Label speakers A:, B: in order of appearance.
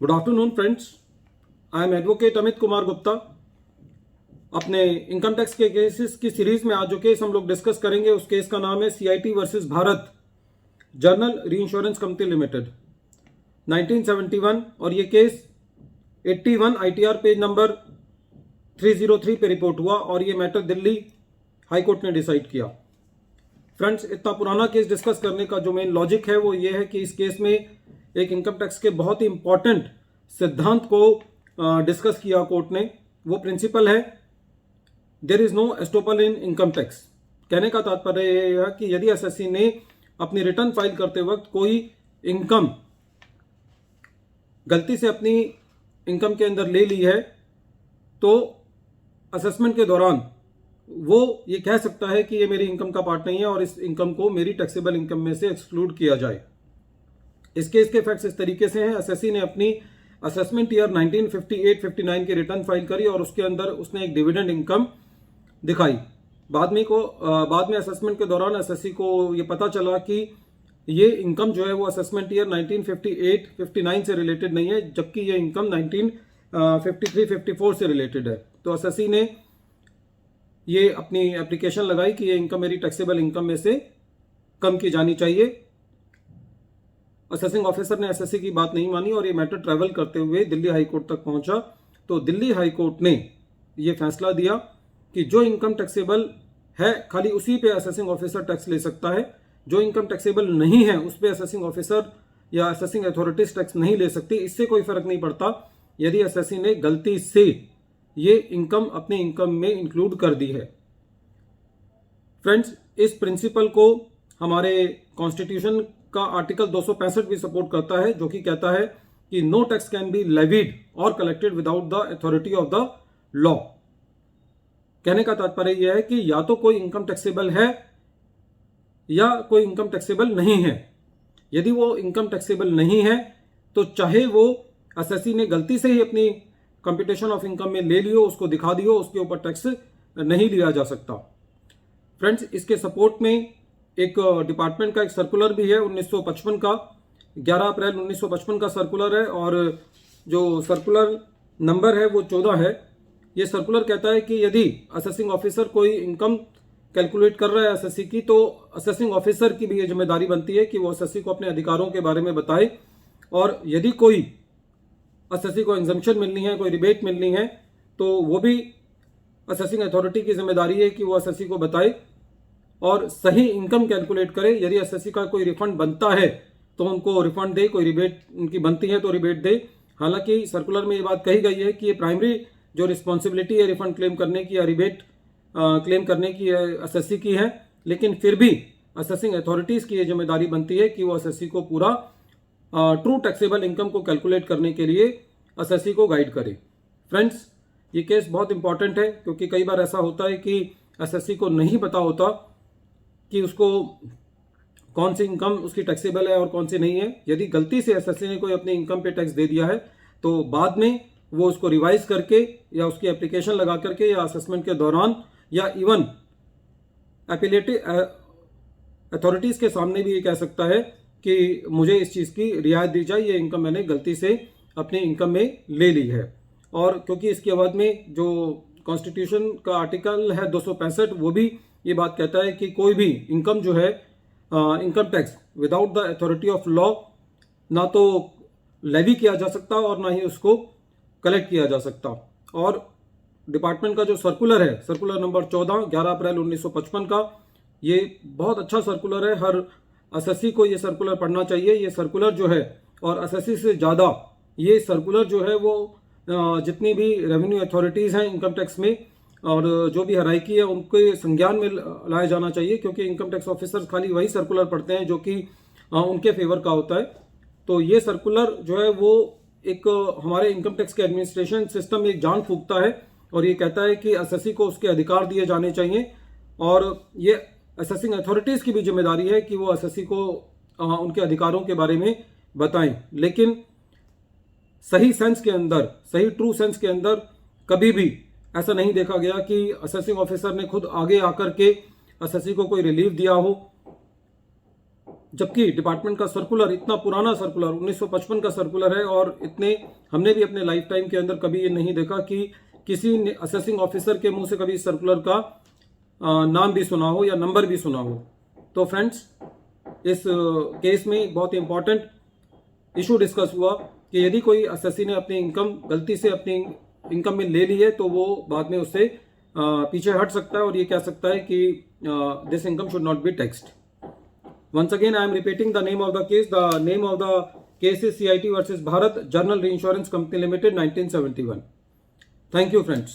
A: Good afternoon friends, I am advocate Amit Kumar Gupta. अपने income tax के cases की सीरीज में आज जो केस हम लोग डिस्कस करेंगे उस केस का नाम है CIT वर्सेस भारत जर्नल री इंश्योरेंस कंपनी लिमिटेड 1971 और ये केस 81 ITR पेज नंबर 303 पे रिपोर्ट हुआ और ये मैटर दिल्ली हाई कोर्ट ने डिसाइड किया। फ्रेंड्स, इतना पुराना केस डिस्कस करने का जो मेन लॉजिक है वो ये है कि इस केस में एक इनकम टैक्स के बहुत ही इंपॉर्टेंट सिद्धांत को डिस्कस किया कोर्ट ने। वो प्रिंसिपल है there is no estoppel in income tax. कहने का तात्पर्य यह है कि यदि एसएससी ने अपनी रिटर्न फाइल करते वक्त कोई इनकम गलती से अपनी इनकम के अंदर ले ली है तो असेसमेंट के दौरान वो ये कह सकता है कि ये मेरी इनकम का पार्ट नहीं है और इस इनकम को मेरी टैक्सेबल इनकम में से एक्सक्लूड किया जाए। इस केस के फैक्ट्स इस तरीके से हैं। एसएससी ने अपनी असेसमेंट ईयर 1958-59 की रिटर्न फाइल करी और उसके अंदर उसने एक डिविडेंड इनकम दिखाई। बाद में असेसमेंट के दौरान एसएससी को ये पता चला कि ये इनकम जो है वो असेसमेंट ईयर 1958-59 से रिलेटेड नहीं है, जबकि ये इनकम 1953-54 से रिलेटेड है। तो एसएससी ने ये अपनी एप्लीकेशन लगाई कि ये इनकम मेरी टैक्सेबल इनकम में से कम की जानी चाहिए। असेसिंग ऑफिसर ने एसएससी की बात नहीं मानी और ये मैटर ट्रैवल करते हुए दिल्ली हाई कोर्ट तक पहुंचा। तो दिल्ली हाई कोर्ट ने ये फैसला दिया कि जो इनकम टैक्सेबल है खाली उसी पे असेसिंग ऑफिसर टैक्स ले सकता है, जो इनकम टैक्सेबल नहीं है उस पे असेसिंग ऑफिसर या असेसिंग अथॉरिटीज टैक्स नहीं ले सकती। इससे कोई फर्क नहीं पड़ता यदि एसएससी ने गलती से ये इनकम अपने इनकम में इंक्लूड कर दी है। फ्रेंड्स, इस प्रिंसिपल को हमारे कॉन्स्टिट्यूशन का आर्टिकल 265 भी सपोर्ट करता है, जो कि कहता है कि no tax can be levied और collected without the authority of the law. कहने का तात्पर्य यह है कि या तो कोई इनकम टैक्सेबल है या कोई इनकम टैक्सेबल नहीं है। यदि वो इनकम टैक्सेबल नहीं है तो चाहे वो एसएससी ने गलती से ही अपनी कंप्यूटेशन ऑफ इनकम में ले लियो, उसको दिखा दियो, उसके ऊपर टैक्स नहीं लिया जा सकता। फ्रेंड्स, इसके सपोर्ट में एक डिपार्टमेंट का एक सर्कुलर भी है 1955 का, 11 अप्रैल 1955 का सर्कुलर है और जो सर्कुलर नंबर है वो 14 है। ये सर्कुलर कहता है कि यदि असेसिंग ऑफिसर कोई इनकम कैलकुलेट कर रहा है एसएससी की, तो असेसिंग ऑफिसर की भी ये जिम्मेदारी बनती है कि वो एसएससी को अपने अधिकारों के बारे में बताए और यदि कोई एसएससी को एग्जम्पशन मिलनी है, कोई रिबेट मिलनी है, तो वो भी असेसिंग अथॉरिटी की जिम्मेदारी है कि वो एसएससी को बताए और सही इनकम कैलकुलेट करे। यदि एसएससी का कोई रिफंड बनता है तो उनको रिफंड दे, कोई रिबेट उनकी बनती है तो रिबेट दे। हालांकि सर्कुलर में ये बात कही गई है कि ये प्राइमरी जो रिस्पॉन्सिबिलिटी है रिफंड क्लेम करने की या रिबेट क्लेम करने की एसएससी की है, लेकिन फिर भी असेसिंग अथॉरिटीज़ की ये जिम्मेदारी बनती है कि वो एसएससी को पूरा ट्रू टैक्सेबल इनकम को कैलकुलेट करने के लिए एसएससी को गाइड करे। फ्रेंड्स, ये केस बहुत इंपॉर्टेंट है क्योंकि कई बार ऐसा होता है कि एसएससी को नहीं पता होता कि उसको कौन सी इनकम उसकी टैक्सेबल है और कौन सी नहीं है। यदि गलती से एसएससी ने कोई अपनी इनकम पे टैक्स दे दिया है तो बाद में वो उसको रिवाइज करके या उसकी एप्लीकेशन लगा करके या असेसमेंट के दौरान या इवन एपिलेटिव अथॉरिटीज़ के सामने भी ये कह सकता है कि मुझे इस चीज़ की रियायत दी जाए, ये इनकम मैंने गलती से अपनी इनकम में ले ली है। और क्योंकि इसके अवध में जो कॉन्स्टिट्यूशन का आर्टिकल है 265 वो भी ये बात कहता है कि कोई भी इनकम जो है income tax without the authority of law ना तो लेवी किया जा सकता और ना ही उसको कलेक्ट किया जा सकता। और डिपार्टमेंट का जो सर्कुलर है, सर्कुलर नंबर 14 11 अप्रैल 1955 का, ये बहुत अच्छा सर्कुलर है। हर एसएससी को ये सर्कुलर पढ़ना चाहिए। ये सर्कुलर जो है और एसएससी से ज़्यादा ये सर्कुलर जो है वो जितनी भी रेवेन्यू अथॉरिटीज़ हैं इनकम टैक्स में और जो भी हराइकी है उनके संज्ञान में लाया जाना चाहिए, क्योंकि इनकम टैक्स ऑफिसर्स खाली वही सर्कुलर पढ़ते हैं जो कि उनके फेवर का होता है। तो ये सर्कुलर जो है वो एक हमारे इनकम टैक्स के एडमिनिस्ट्रेशन सिस्टम में एक जान फूंकता है और ये कहता है कि एसएससी को उसके अधिकार दिए जाने चाहिए और ये असेसिंग अथॉरिटीज़ की भी जिम्मेदारी है कि वो एसएससी को उनके अधिकारों के बारे में बताएं। लेकिन सही सेंस के अंदर, सही ट्रू सेंस के अंदर कभी भी ऐसा नहीं देखा गया कि असेसिंग ऑफिसर ने खुद आगे आकर के एसएससी को कोई रिलीफ दिया हो जबकि डिपार्टमेंट का सर्कुलर इतना पुराना सर्कुलर 1955 का सर्कुलर है, और इतने हमने भी अपने लाइफ टाइम के अंदर कभी ये नहीं देखा कि किसी असेसिंग ऑफिसर के मुंह से कभी इस सर्कुलर का नाम भी सुना हो या नंबर भी सुना हो। तो फ्रेंड्स, इस केस में बहुत इंपॉर्टेंट इशू डिस्कस हुआ कि यदि कोई असेसी ने अपनी इनकम गलती से अपनी इनकम में ले ली है तो वो बाद में उससे पीछे हट सकता है और ये कह सकता है कि this income should not be taxed. Once again, I am repeating the name of the case. The name of the case is CIT versus Bharat General Reinsurance Company Limited, 1971. Thank you, friends.